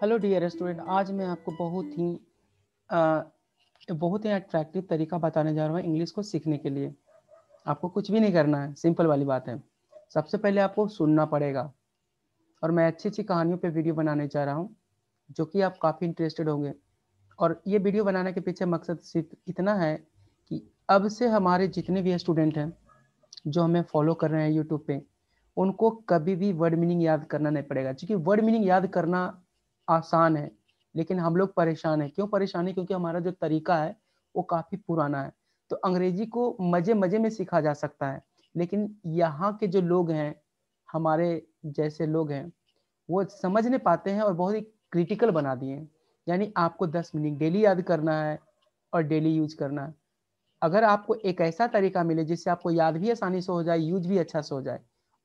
Hello dear student, आज मैं आपको बहुत ही अट्रैक्टिव तरीका बताने जा रहा हूँ इंग्लिश को सीखने के लिए। आपको कुछ भी नहीं करना है, सिंपल वाली बात है। सबसे पहले आपको सुनना पड़ेगा और मैं अच्छी अच्छी कहानियों पे वीडियो बनाने जा रहा हूँ जो कि आप काफ़ी इंटरेस्टेड होंगे। और ये वीडियो बनाने के पीछे मकसद सिर्फ इतना है कि अब से हमारे जितने भी स्टूडेंट हैं जो हमें फॉलो कर रहे हैं यूट्यूब पे, उनको कभी भी वर्ड मीनिंग याद करना नहीं पड़ेगा। क्योंकि वर्ड मीनिंग याद करना आसान है, लेकिन हम लोग परेशान हैं। क्यों परेशान है? क्योंकि हमारा जो तरीका है वो काफ़ी पुराना है। तो अंग्रेजी को मज़े मज़े में सीखा जा सकता है, लेकिन यहाँ के जो लोग हैं, हमारे जैसे लोग हैं, वो समझ नहीं पाते हैं और बहुत ही क्रिटिकल बना दिए हैं। यानी आपको 10 मीनिंग डेली याद करना है और डेली यूज करना है। अगर आपको एक ऐसा तरीका मिले जिससे आपको याद भी आसानी से हो जाए, यूज भी अच्छा से हो जाए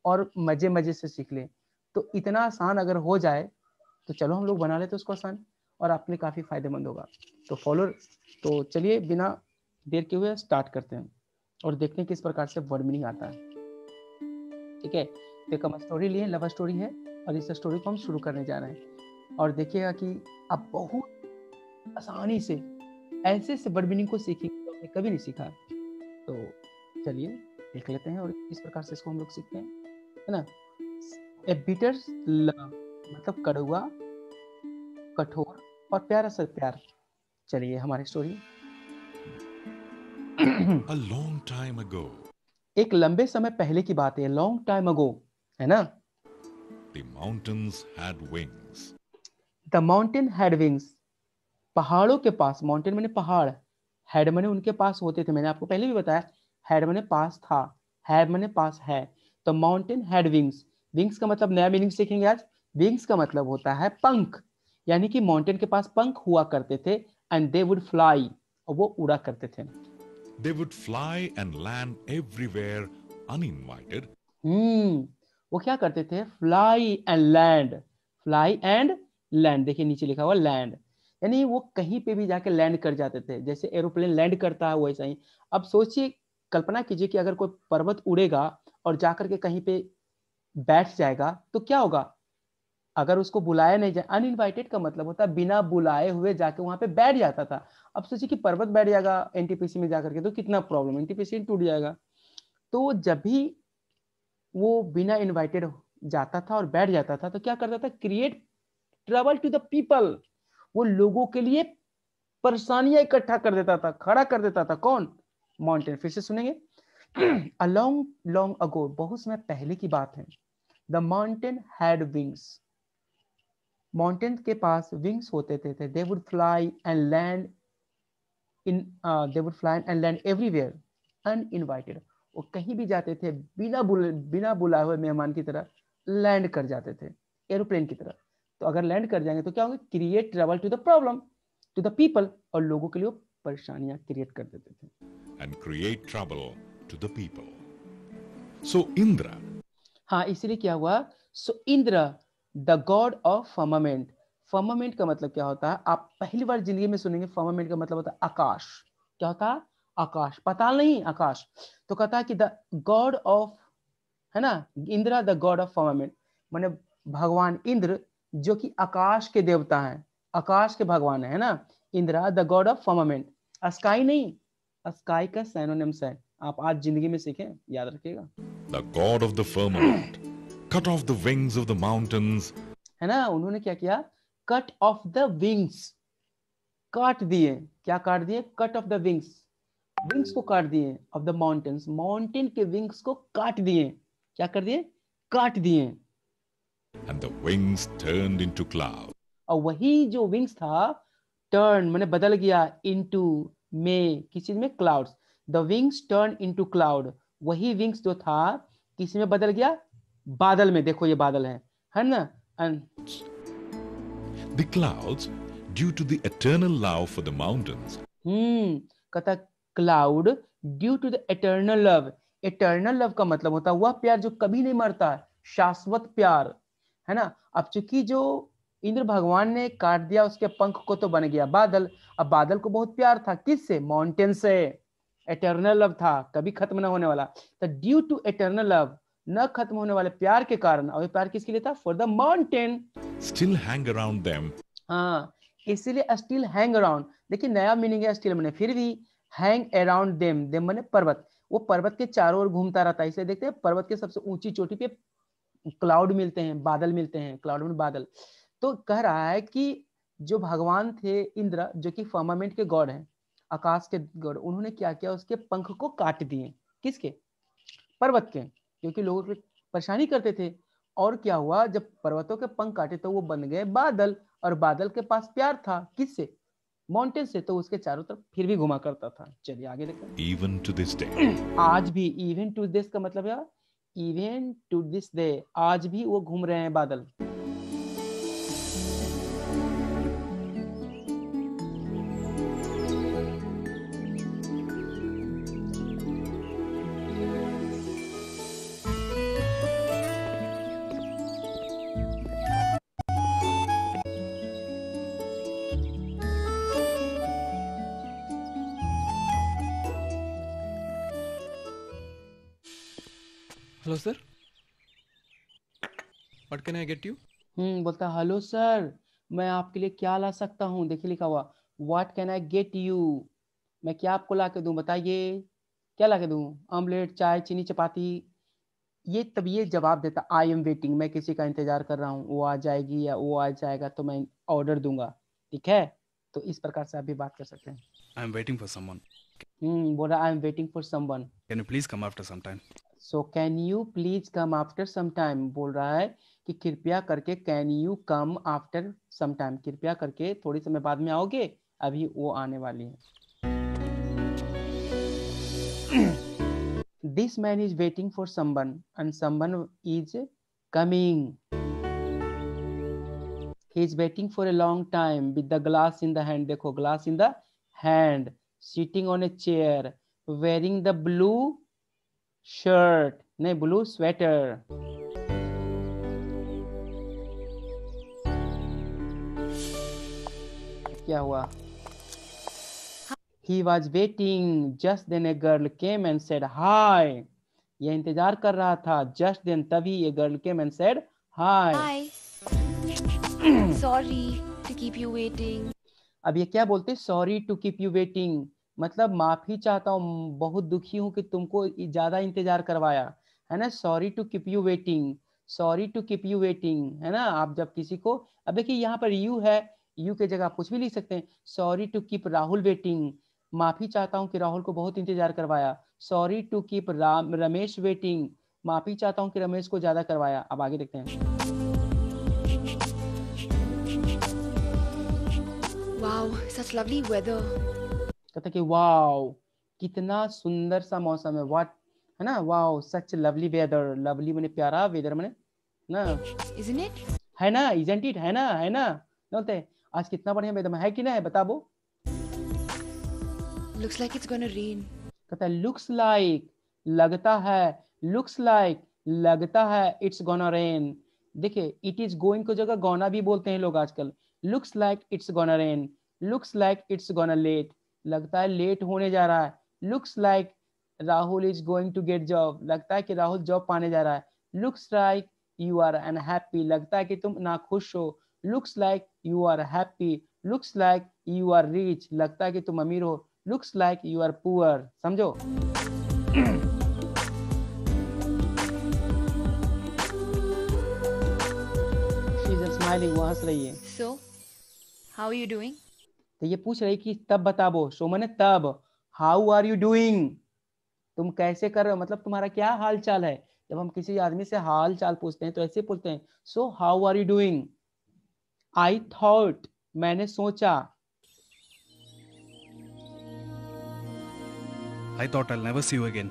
और मजे मजे से सीख ले, तो इतना आसान अगर हो जाए तो चलो हम लोग बना लेते उसको आसान, और आपके लिए काफ़ी फायदेमंद होगा। तो चलिए बिना देर के हुए स्टार्ट करते हैं और देखते हैं किस प्रकार से वर्ड मीनिंग आता है। ठीक है, तो एक हम स्टोरी लिए, लव स्टोरी है, और इस स्टोरी को हम शुरू करने जा रहे हैं। और देखिएगा कि आप बहुत आसानी से ऐसे से वर्ड मीनिंग को सीखेंगे जो आपने कभी नहीं सीखा। तो चलिए देख लेते हैं और इस प्रकार से इसको हम लोग सीखते हैं, है ना। ए बिटर लव मतलब कड़वा, कठोर और प्यारा सा प्यार। चलिए हमारी story. A long time ago, एक लंबे समय पहले की बात है, लॉन्ग टाइम अगो, है ना। the mountains had wings. The mountain had wings, पहाड़ों के पास, माउंटेन मैंने पहाड़, हैड मैंने उनके पास होते थे। मैंने आपको पहले भी बताया, हैड मैंने पास था, हैव मैंने पास है। तो माउंटेन हैड विंग्स, विंग्स का मतलब नया मीनिंग सीखेंगे आज। विंग्स का मतलब होता है पंख, यानी कि माउंटेन के पास पंख हुआ करते थे। एंड दे वुड फ्लाई, और वो उड़ा करते थे। They would fly and land everywhere uninvited. वो क्या करते थे? Fly and land, fly and land, देखिए नीचे लिखा हुआ लैंड, यानी वो कहीं पे भी जाके लैंड कर जाते थे, जैसे एरोप्लेन लैंड करता है वैसा ही। अब सोचिए, कल्पना कीजिए कि अगर कोई पर्वत उड़ेगा और जाकर के कहीं पे बैठ जाएगा तो क्या होगा? अगर उसको बुलाया नहीं जाए, अनइनवाइटेड का मतलब होता है बिना बुलाए हुए जाके वहां पे बैठ जाता था। अब सोचिए कि पर्वत बैठ जाएगा एनटीपीसी में जाकर के, तो कितना प्रॉब्लम, एनटीपीसी टूट जाएगा। तो जब भी वो बिना इनवाइटेड जाता था और बैठ जाता था तो क्या करता था? Create trouble to the people, वो लोगों के लिए परेशानियां इकट्ठा कर देता था, खड़ा कर देता था। कौन? माउंटेन। फिर से सुनेंगे। अ लॉन्ग लॉन्ग अगो, बहुत समय पहले की बात है। The mountain had wings, mountain के पास विंग्स होते थे। They would fly and land in, they would fly and land everywhere uninvited, वो कहीं भी जाते थे बिना बुलाए हुए मेहमान की तरह लैंड कर जाते थे, एरोप्लेन की तरह। तो अगर लैंड कर जाएंगे तो क्या होगा? Create trouble to the problem, to the people, और लोगों के लिए परेशानियां क्रिएट कर देते थे। And create trouble to the people. So Indra, हाँ, इसीलिए क्या हुआ? सो Indra, the god of firmament, firmament का मतलब क्या होता है? आप पहली बार जिंदगी में सुनेंगे। फर्मामेंट का मतलब होता है आकाश। क्या होता है? आकाश, पाताल नहीं, आकाश। तो कहता है कि द गॉड ऑफ, है ना, Indra the god of firmament, माने भगवान इंद्र जो कि आकाश के देवता हैं, आकाश के भगवान है ना। Indra the god of firmament, sky नहीं, स्काई का सिनोनिम्स है। आप आज जिंदगी में सीखें, याद रखिएगा। the god of the firmament, cut off the wings of the mountains है ना, उन्होंने क्या किया? कट ऑफ द विंग्स, काट दिए। क्या काट दिए? Cut off the wings, wings को काट दिए। ऑफ द माउंटेन्स, माउंटेन के विंग्स को काट दिए। क्या कर दिए? काट दिए। and the wings turned into clouds. और वही जो विंग्स था, टर्न मैंने बदल गया, इनटू में, किसी में, clouds. The wings turn into cloud, वही विंग्स जो था किसी में बदल गया? बादल में। देखो ये बादल है ना। The clouds, due to the eternal love for the mountains, कहता cloud due to the eternal love, eternal love का मतलब होता है वह प्यार जो कभी नहीं मरता, शाश्वत प्यार, है ना। अब चूंकि जो इंद्र भगवान ने काट दिया उसके पंख को तो बन गया बादल। अब बादल को बहुत प्यार था किससे? माउंटेन से। एटर्नल लव था, कभी खत्म ना होने वाला। तो ड्यू टू एटर्नल लव, न खत्म होने वाले प्यार के कारण, और ये प्यार किसके लिए था? For the mountain. still hang around them हाँ, इसीलिए स्टिल हैंग अराउंड। देखिए नया मीनिंग है स्टिल मैंने, फिर भी हैंग अराउंड देम, देम मैंने पर्वत, वो पर्वत के चारों ओर घूमता रहता है। इसे देखते हैं पर्वत के सबसे ऊंची चोटी पे क्लाउड मिलते हैं, बादल मिलते हैं, क्लाउड में बादल। तो कह रहा है कि जो भगवान थे इंद्र, जो कि फर्मामेंट के गॉड हैं, आकाश के गॉड, उन्होंने क्या किया, उसके पंख को काट दिए। किसके? पर्वत के, क्योंकि लोगों को परेशानी करते थे। और क्या हुआ, जब पर्वतों के पंख काटे तो वो बन गए बादल, और बादल के पास प्यार था किससे? माउंटेन से, तो उसके चारों तरफ फिर भी घुमा करता था। चलिए आगे देखते हैं। Even to this day. आज भी, इवन टू दिस का मतलब है इवन टू दिस डे, आज भी वो घूम रहे हैं बादल। Hello, sir. What can I get you? बोलता हेलो सर, मैं आपके लिए क्या ला सकता हूँ। देखिए लिखा हुआ what can I get you, मैं क्या आपको ला के दूं, बताइए क्या ला के दूं। ऑमलेट, चाय, चीनी, चपाती। ये तब ये जवाब देता आई एम वेटिंग, मैं किसी का इंतजार कर रहा हूँ, वो आ जाएगी या वो आ जाएगा तो मैं ऑर्डर दूंगा। ठीक है, तो इस प्रकार से आप भी बात कर सकते हैं। I'm waiting for someone. बोल रहा I am waiting for someone, Can you please come after some time? So can you please come after some time. बोल रहा है कि कृपया करके, can you come after some time, कृपया करके थोड़ी समय बाद में आओगे, अभी वो आने वाली है। This man is waiting for someone and someone is coming. He is waiting for a long time with the glass in the hand. देखो glass in the hand, sitting on a chair, wearing the blue shirt, नहीं blue sweater. क्या हुआ? He was waiting. Just then a girl came and said hi. ये इंतजार कर रहा था। Just then, तभी a girl came and said hi. Hi. Sorry to keep you waiting. अब ये क्या बोलते? Sorry to keep you waiting, मतलब माफी चाहता हूँ, बहुत दुखी हूँ कि तुमको ज्यादा इंतजार करवाया, है ना। Sorry to keep you waiting, sorry to keep you waiting, है ना। आप जब किसी को, अब देखिए यहाँ पर यू है, यू के जगह आप कुछ भी लिख सकते हैं। Sorry to keep Rahul waiting, माफी चाहता हूँ कि राहुल को बहुत इंतजार करवाया। Sorry to keep Ramesh waiting, माफी चाहता हूँ कि रमेश को ज्यादा करवाया। अब आगे देखते हैं। Wow, such lovely weather. कहता कि वाओ, कितना सुंदर सा मौसम है। व्हाट, है ना, wow such lovely weather, lovely मैंने प्यारा, वेदर मैंने ना, Isn't it? है ना, इजंट इट, है ना, है ना, बोलते आज कितना बढ़िया वेदर है कि ना है, बताबो। Looks like it's gonna rain. कहता है लुक्स लाइक, लगता है, लुक्स लाइक, लगता है, इट्स गोना रेन। देखिए इट इज गोइंग को जगह गोना भी बोलते हैं लोग आजकल। Looks like it's gonna rain, looks like it's gonna late, लगता है लेट होने जा रहा है। Looks like Rahul is going to get job, लगता है कि राहुल जॉब पाने जा रहा है। Looks like you are unhappy, लगता है कि तुम नाखुश हो। Looks like you are happy, looks like you are rich, लगता है कि तुम अमीर हो। Looks like you are poor, समझो। शी इज स्माइलिंग, वो हंस रही है। So, how are you doing? तो ये पूछ रही कि तब बताबो, सो मैंने तब, हाउ आर यू डूइंग, तुम कैसे कर रहे हो, मतलब तुम्हारा क्या हाल चाल है। जब हम किसी आदमी से हाल चाल पूछते हैं तो ऐसे पूछते हैं, so how are you doing. I thought, मैंने सोचा। I thought I'll never see you again.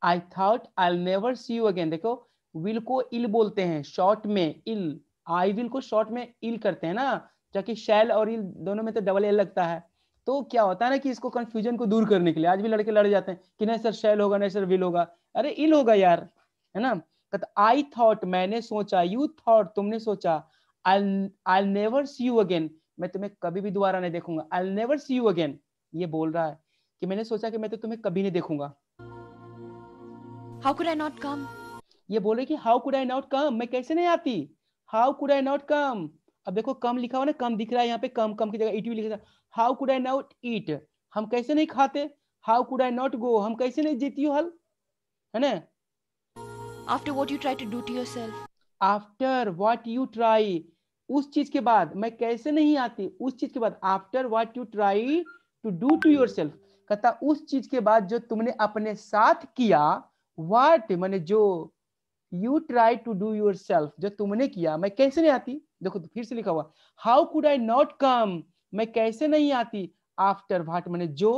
I thought I never see you again. देखो विल को इल बोलते हैं शॉर्ट में, इल, आई विल को शॉर्ट में इल करते हैं ना, जबकि शैल और इल दोनों में तो डबल एल लगता है। तो क्या होता है ना कि इसको कंफ्यूजन को दूर करने के लिए आज भी लड़के लड़ जाते हैं कि नहीं सर शैल होगा, नहीं सर विल होगा, अरे इल होगा यार, है ना। कहता आई थॉट, मैंने सोचा, यू थॉट, तुमने सोचा, I never see you again, मैं तुम्हें कभी भी दोबारा नहीं देखूंगा। I never see you again, ये बोल रहा है कि मैंने सोचा कि मैं तो तुम्हें कभी नहीं देखूंगा। How could I not come? ये बोले कि how could I not come, मैं कैसे नहीं आती। हाउ कुड आई नॉट कम, अब देखो कम लिखा हुआ ना, कम दिख रहा है यहाँ पे, कम कम की जगह ईट भी लिखा था। How could I not eat, हम कैसे नहीं खाते। How could I not go, हम कैसे नहीं जीती हल, है ना। After what you try to do to yourself. After what you try, उस चीज के बाद, मैं कैसे नहीं आती, उस चीज के बाद, after what you try to do to yourself, कहता उस चीज के बाद जो तुमने अपने साथ किया, व्हाट माने जो, you try to do yourself, जो तुमने किया, मैं कैसे नहीं आती। देखो तो फिर से लिखा हुआ, how could I not come, मैं कैसे नहीं आती, आफ्टर व्हाट माने जो,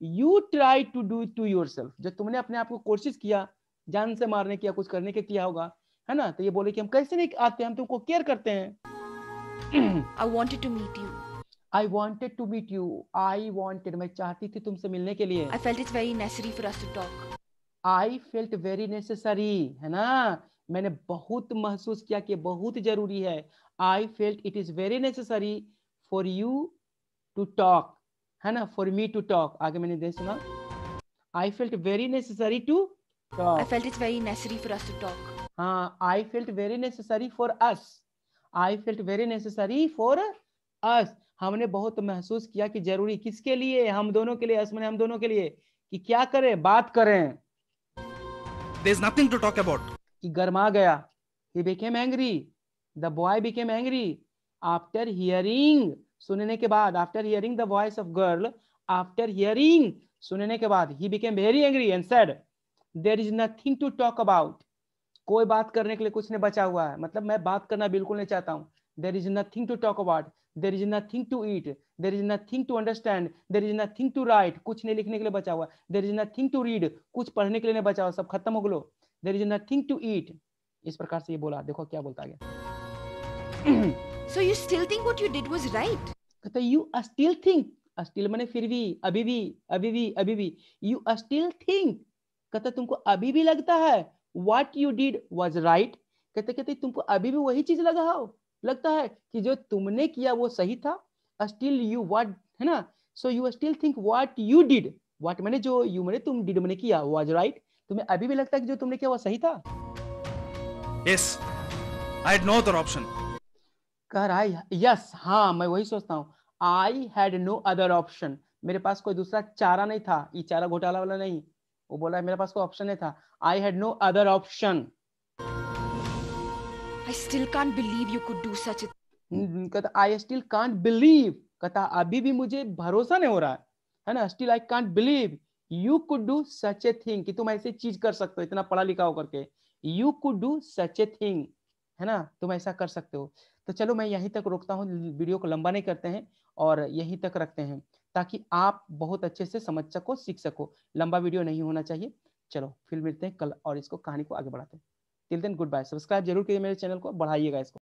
you try to do to yourself, जो तुमने अपने आप को कोशिश किया, जान से मारने की या कुछ करने के किया होगा, है ना। तो ये बोले कि हम कैसे नहीं आते, हम तुमको केयर करते हैं। I wanted to meet you. I wanted to meet you. I wanted, मैं चाहती थी तुमसे मिलने के लिए। I felt it's very necessary for us to talk. I felt very necessary, है ना, मैंने बहुत महसूस किया कि बहुत जरूरी है। I felt it is very necessary for you to talk, है ना, for me to talk। आगे मैंने दे सुना, I felt very necessary to talk। I felt it's very necessary for us to talk. हाँ, I felt very necessary for us। I felt very necessary for us। हमने बहुत महसूस किया कि जरूरी, किसके लिए, हम दोनों के लिए, असमने हम दोनों के लिए, कि क्या करें, बात करें। There's nothing to talk about. कि गर्मा गया, he became angry, the boy became angry after hearing, सुनने के बाद, after hearing the voice of girl, after hearing, सुनने के बाद, he became very angry and said there is nothing to talk about, कोई बात करने के लिए कुछ नहीं बचा हुआ है, मतलब मैं बात करना बिल्कुल नहीं चाहता हूँ। There is nothing to talk about, there is nothing to eat, there is nothing to understand, there is nothing to write, कुछ नहीं लिखने के लिए बचा हुआ। There is nothing to read, कुछ पढ़ने के लिए नहीं बचा हुआ, सब खत्म हो गया। There is nothing to eat, इस प्रकार से ये बोला। देखो क्या बोलता गया। So you still think what you did was right? कहता you still think, still माने फिर भी, अभी भी, अभी भी, अभी भी, you still think, कहता तुमको अभी भी लगता है what you did was right, कहते कहते तुमको अभी भी वही चीज लगता है कि जो तुमने किया वो सही था। still you what, है ना, so you still think what you did, what माने जो, you माने तुम, did माने किया, was right, तुम्हें अभी भी लगता है कि जो तुमने किया वो सही था। Yes, I had no other option. कह रहा है यस, हाँ मैं वही सोचता हूँ। I had no other option, मेरे पास कोई दूसरा चारा नहीं था, ये चारा घोटाला वाला नहीं, वो बोला है मेरे पास कोई ऑप्शन नहीं था। I had no other option. I still can't believe you could do such a कहता आई स्टिल कांट बिलीव, कहता अभी भी मुझे भरोसा नहीं हो रहा है ना, still I can't believe you could do such a thing, कि तुम ऐसी चीज कर सकते हो, इतना पढ़ा लिखा हो करके, you could do such a thing, है ना, तुम ऐसा कर सकते हो। तो चलो मैं यहीं तक रोकता हूँ, वीडियो को लंबा नहीं करते हैं और यहीं तक रखते हैं ताकि आप बहुत अच्छे से समझ सको, सीख सको, लंबा वीडियो नहीं होना चाहिए। चलो फिर मिलते हैं कल और इसको, कहानी को आगे बढ़ाते हैं। Till then goodbye, subscribe जरूर कीजिए मेरे चैनल को, बढ़ाइएगा इसको।